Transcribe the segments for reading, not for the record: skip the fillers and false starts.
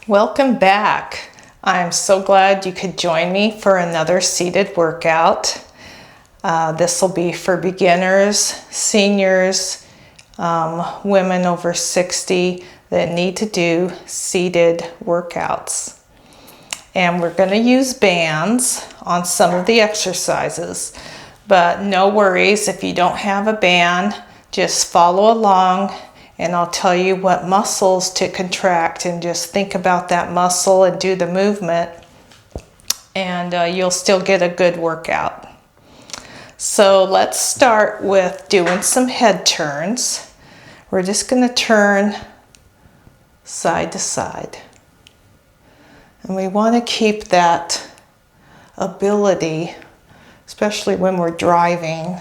Welcome back. I'm so glad you could join me for another seated workout. This will be for beginners, seniors, women over 60 that need to do seated workouts. And we're going to use bands on some of the exercises, but no worries if you don't have a band, just follow along and I'll tell you what muscles to contract and just think about that muscle and do the movement and you'll still get a good workout. So let's start with doing some head turns. We're just going to turn side to side. And we want to keep that ability, especially when we're driving.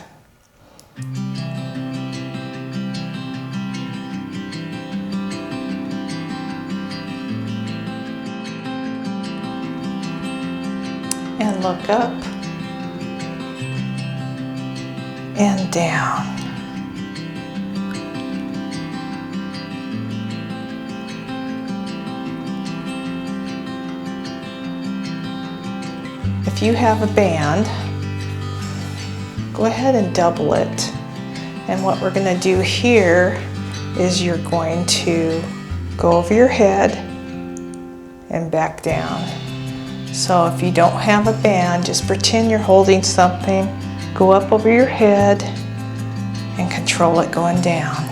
And look up and down. If you have a band, go ahead and double it. And what we're going to do here is you're going to go over your head and back down. So if you don't have a band, just pretend you're holding something, go up over your head and control it going down.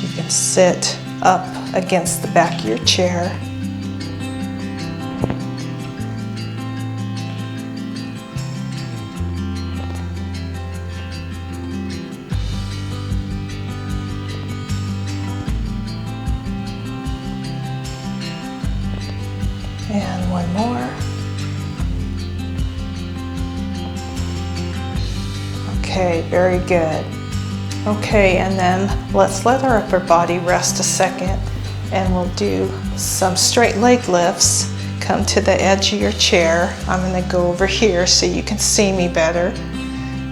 You can sit up against the back of your chair. And one more. Okay, very good. Okay, and then let's let our upper body rest a second and we'll do some straight leg lifts. Come to the edge of your chair. I'm going to go over here so you can see me better.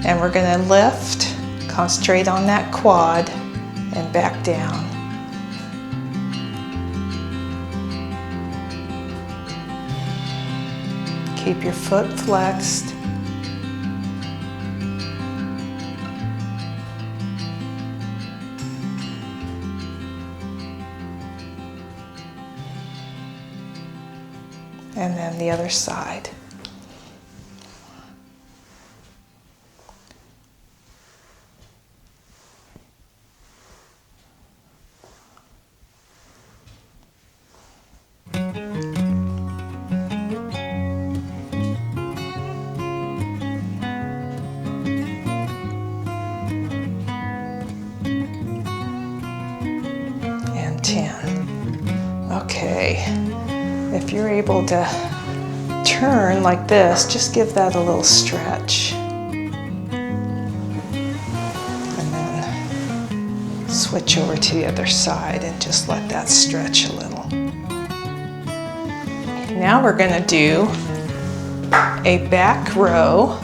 And we're going to lift, concentrate on that quad and back down. Keep your foot flexed. And then the other side. And 10. Okay. If you're able to turn like this, just give that a little stretch. And then switch over to the other side and just let that stretch a little. Now we're going to do a back row.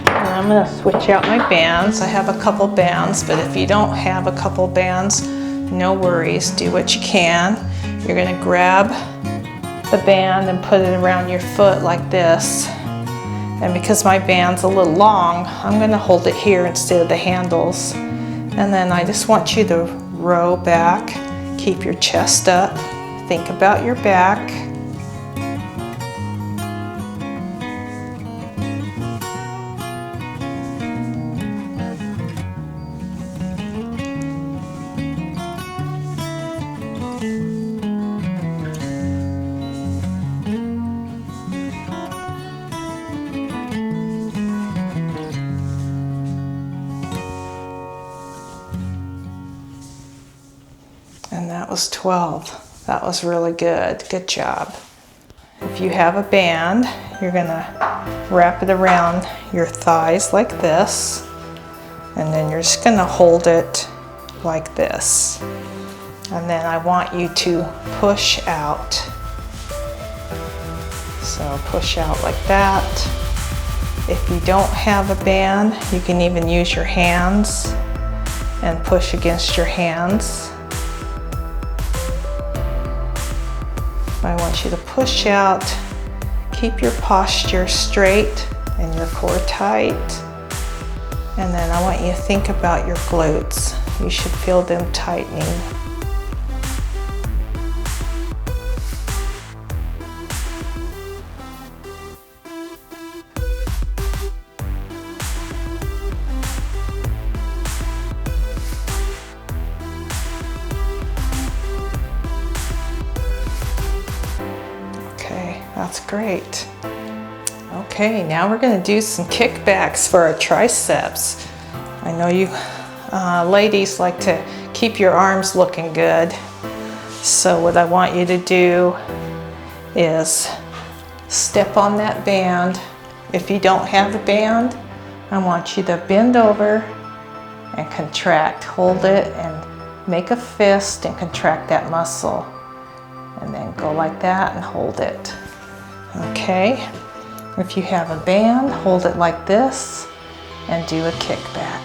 And I'm going to switch out my bands. I have a couple bands, but if you don't have a couple bands, no worries. Do what you can. You're going to grab the band and put it around your foot like this. And because my band's a little long, I'm going to hold it here instead of the handles. And then I just want you to row back, keep your chest up, think about your back. And that was 12. That was really good. Good job. If you have a band, you're gonna wrap it around your thighs like this, and then you're just gonna hold it like this. And then I want you to push out. So push out like that. If you don't have a band, you can even use your hands and push against your hands. I want you to push out, keep your posture straight and your core tight. And then I want you to think about your glutes. You should feel them tightening. Okay, that's great. Okay, now we're going to do some kickbacks for our triceps. I know you ladies like to keep your arms looking good. So what I want you to do is step on that band. If you don't have a band, I want you to bend over and contract. Hold it and make a fist and contract that muscle. And then go like that and hold it. Okay? If you have a band, hold it like this and do a kickback.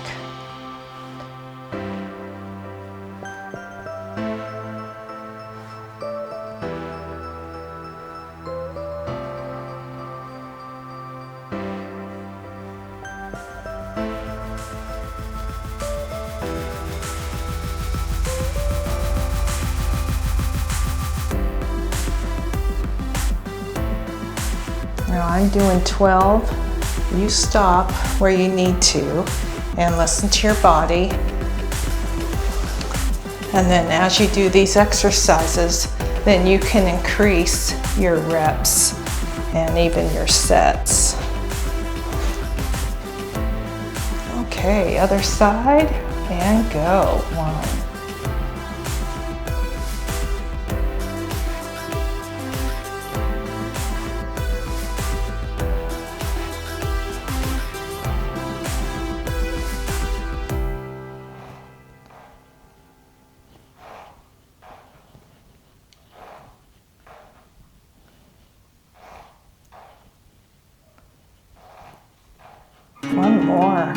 Now I'm doing 12. You stop where you need to and listen to your body. And then as you do these exercises, then you can increase your reps and even your sets. Okay, other side and go. 1. One more.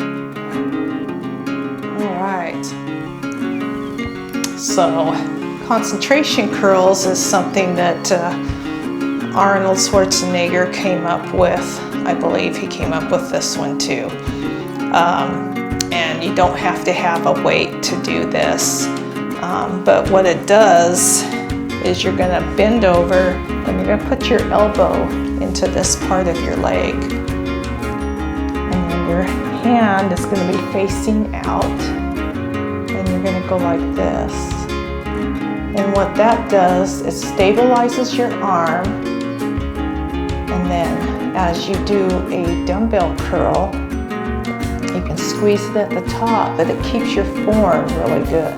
All right. So, concentration curls is something that Arnold Schwarzenegger came up with. I believe he came up with this one too. And you don't have to have a weight to do this. But what it does is you're going to bend over and you're going to put your elbow into this part of your leg. Your hand is going to be facing out and you're going to go like this. And what that does is stabilizes your arm, and then as you do a dumbbell curl, you can squeeze it at the top, but it keeps your form really good.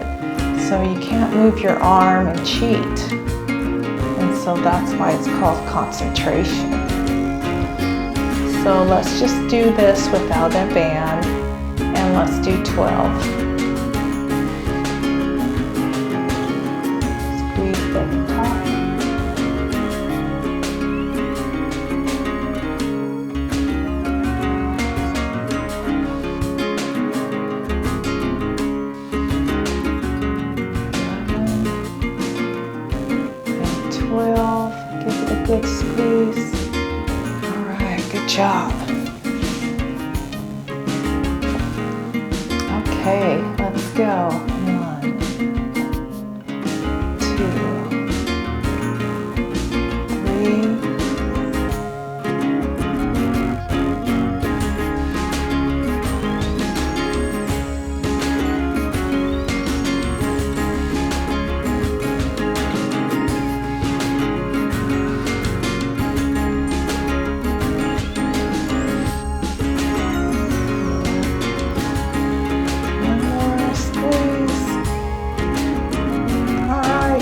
So you can't move your arm and cheat. And so that's why it's called concentration. So let's just do this without a band, and let's do 12. Squeeze at the top. And 12. Give it a good squeeze. Good job. Okay, let's go. 1, 2, 3.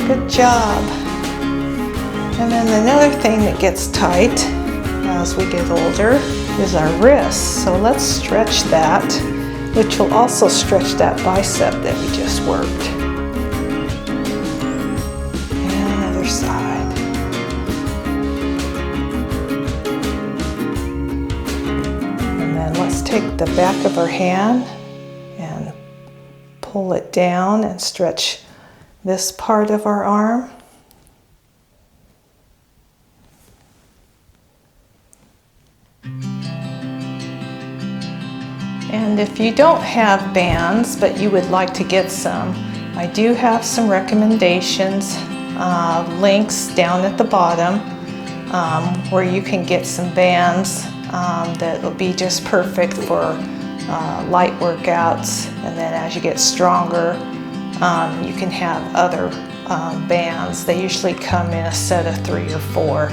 Good job. And then another thing that gets tight as we get older is our wrists. So let's stretch that, which will also stretch that bicep that we just worked. And other side. And then let's take the back of our hand and pull it down and stretch this part of our arm. if you don't have bands, but you would like to get some, I do have some recommendations, links down at the bottom where you can get some bands that will be just perfect for light workouts. And then as you get stronger, you can have other bands. They usually come in a set of 3 or 4.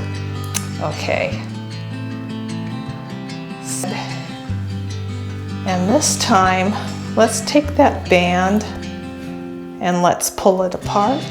Okay. And this time, let's take that band and let's pull it apart.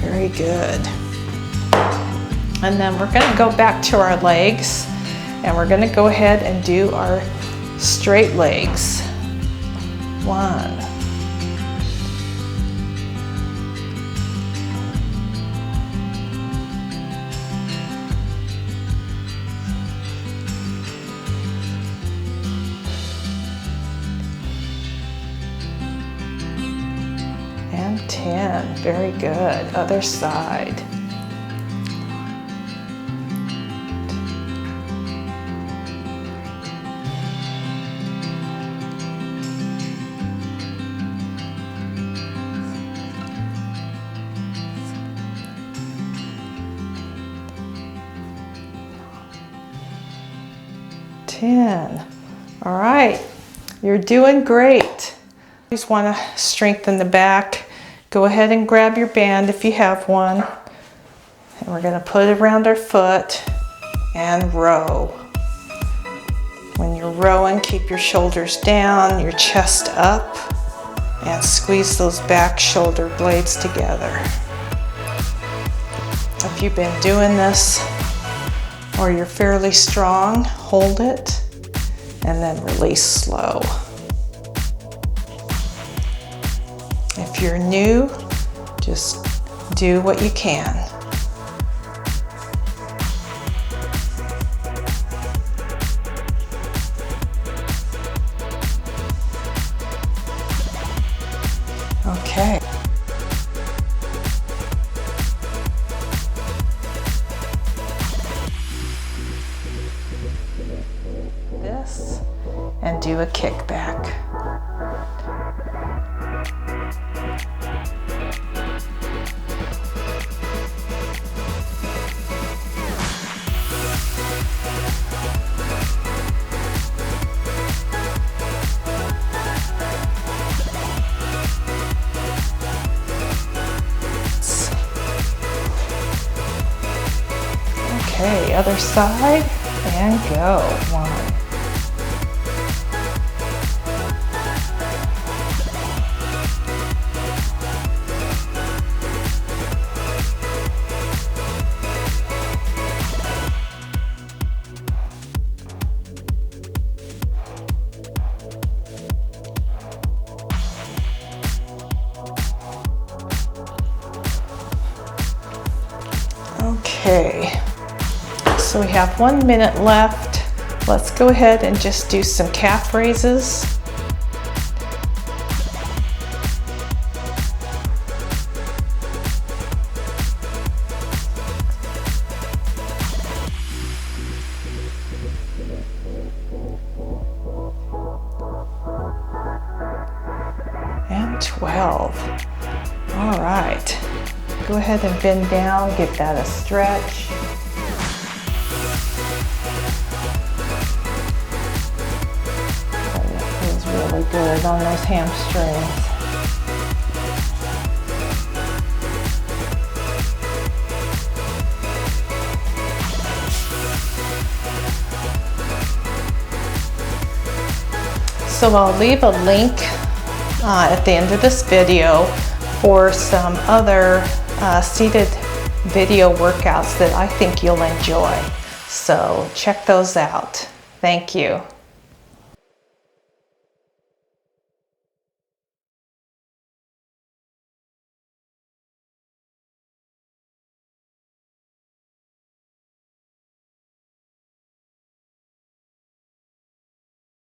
Very good. And then we're going to go back to our legs, and we're going to go ahead and do our straight legs. 1, 10. Very good. Other side. All right, you're doing great. You just want to strengthen the back. Go ahead and grab your band if you have one. And we're going to put it around our foot and row. When you're rowing, keep your shoulders down, your chest up, and squeeze those back shoulder blades together. If you've been doing this or you're fairly strong, hold it and then release slow. If you're new, just do what you can. Okay. This, and do a kickback. Okay, other side, and go. 1. Okay. So we have 1 minute left. Let's go ahead and just do some calf raises. And 12. All right. Go ahead and bend down, give that a stretch. Really good on those hamstrings. So I'll leave a link at the end of this video for some other seated video workouts that I think you'll enjoy. So check those out. Thank you.